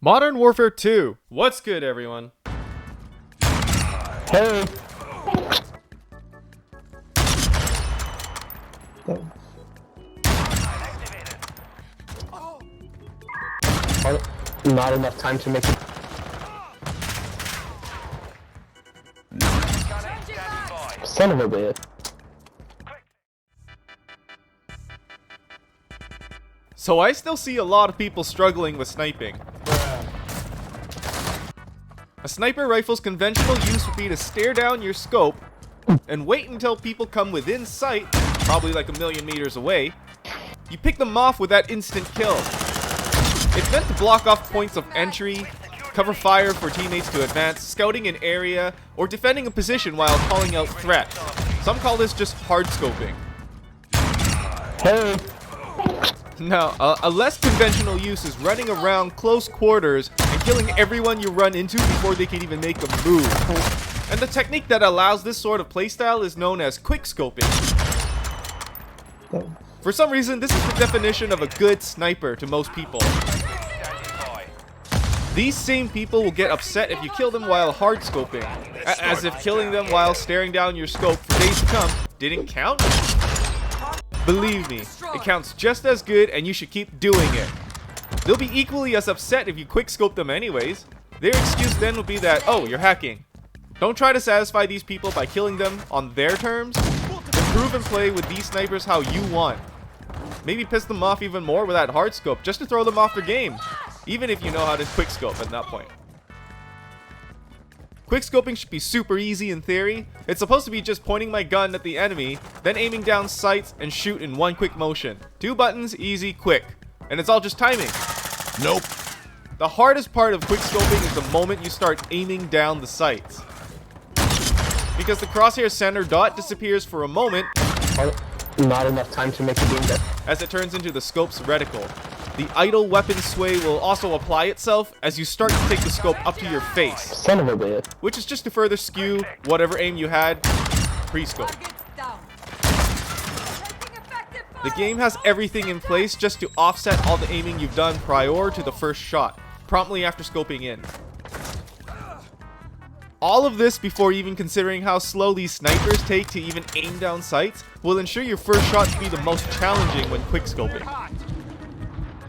Modern Warfare 2. What's good, everyone? Hey. Not enough time to make it. Son of a bitch. So I still see a lot of people struggling with sniping. A sniper rifle's conventional use would be to stare down your scope and wait until people come within sight, probably like a million meters away. You pick them off with that instant kill. It's meant to block off points of entry, cover fire for teammates to advance, scouting an area, or defending a position while calling out threats. Some call this just hardscoping. Hey. Now, a less conventional use is running around close quarters and killing everyone you run into before they can even make a move. And the technique that allows this sort of playstyle is known as quickscoping. For some reason, this is the definition of a good sniper to most people. These same people will get upset if you kill them while hardscoping, as if killing them while staring down your scope for days to come didn't count. Believe me, it counts just as good and you should keep doing it. They'll be equally as upset if you quickscope them anyways. Their excuse then will be that, oh, you're hacking. Don't try to satisfy these people by killing them on their terms. Improve and play with these snipers how you want. Maybe piss them off even more with that hardscope just to throw them off their game, even if you know how to quickscope at that point. Quickscoping should be super easy in theory. It's supposed to be just pointing my gun at the enemy, then aiming down sights and shoot in one quick motion. 2 buttons, easy, quick. And it's all just timing. Nope. The hardest part of quickscoping is the moment you start aiming down the sights. Because the crosshair center dot disappears for a moment. Not enough time to make it being there. As it turns into the scope's reticle. The idle weapon sway will also apply itself as you start to take the scope up to your face. Son of a bitch. Which is just to further skew whatever aim you had pre-scope. The game has everything in place just to offset all the aiming you've done prior to the first shot, promptly after scoping in. All of this before even considering how slow these snipers take to even aim down sights will ensure your first shot to be the most challenging when quickscoping.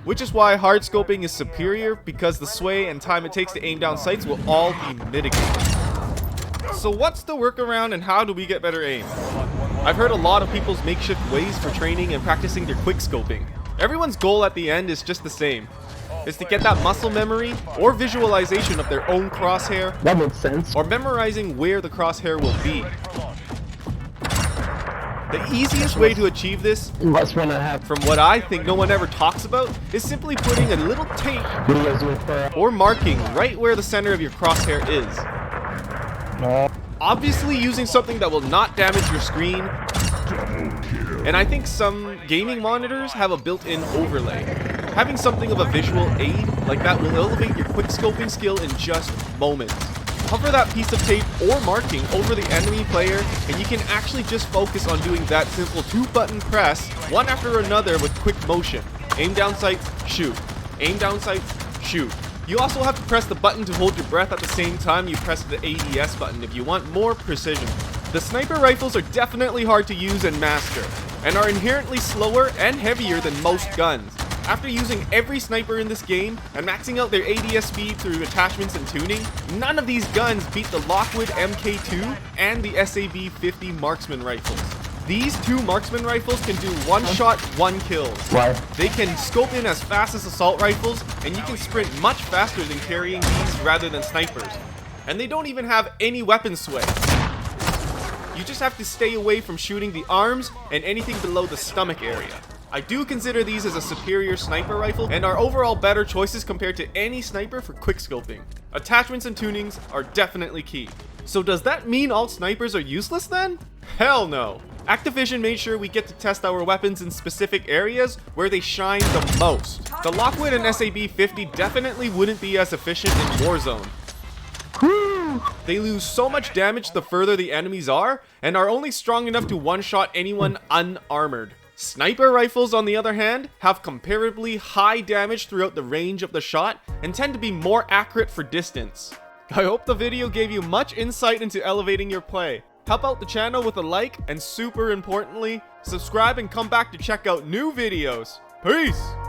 Which is why hardscoping is superior, because the sway and time it takes to aim down sights will all be mitigated. So what's the workaround and how do we get better aim? I've heard a lot of people's makeshift ways for training and practicing their quickscoping. Everyone's goal at the end is just the same. Is to get that muscle memory or visualization of their own crosshair. That makes sense. Or memorizing where the crosshair will be. The easiest way to achieve this, from what I think no one ever talks about, is simply putting a little tape or marking right where the center of your crosshair is. Obviously using something that will not damage your screen, and I think some gaming monitors have a built-in overlay. Having something of a visual aid like that will elevate your quickscoping skill in just moments. Hover that piece of tape or marking over the enemy player and you can actually just focus on doing that simple 2-button press, one after another with quick motion. Aim down sights, shoot. Aim down sights, shoot. You also have to press the button to hold your breath at the same time you press the ADS button if you want more precision. The sniper rifles are definitely hard to use and master, and are inherently slower and heavier than most guns. After using every sniper in this game and maxing out their ADS speed through attachments and tuning, none of these guns beat the Lockwood MK2 and the SAB-50 Marksman rifles. These 2 Marksman rifles can do 1-shot, 1 kills. Why? They can scope in as fast as assault rifles, and you can sprint much faster than carrying these rather than snipers. And they don't even have any weapon sway. You just have to stay away from shooting the arms and anything below the stomach area. I do consider these as a superior sniper rifle and are overall better choices compared to any sniper for quickscoping. Attachments and tunings are definitely key. So does that mean all snipers are useless then? Hell no! Activision made sure we get to test our weapons in specific areas where they shine the most. The Lockwood and SAB-50 definitely wouldn't be as efficient in Warzone. They lose so much damage the further the enemies are, and are only strong enough to one-shot anyone unarmored. Sniper rifles, on the other hand, have comparably high damage throughout the range of the shot and tend to be more accurate for distance. I hope the video gave you much insight into elevating your play. Help out the channel with a like, and super importantly, subscribe and come back to check out new videos. Peace!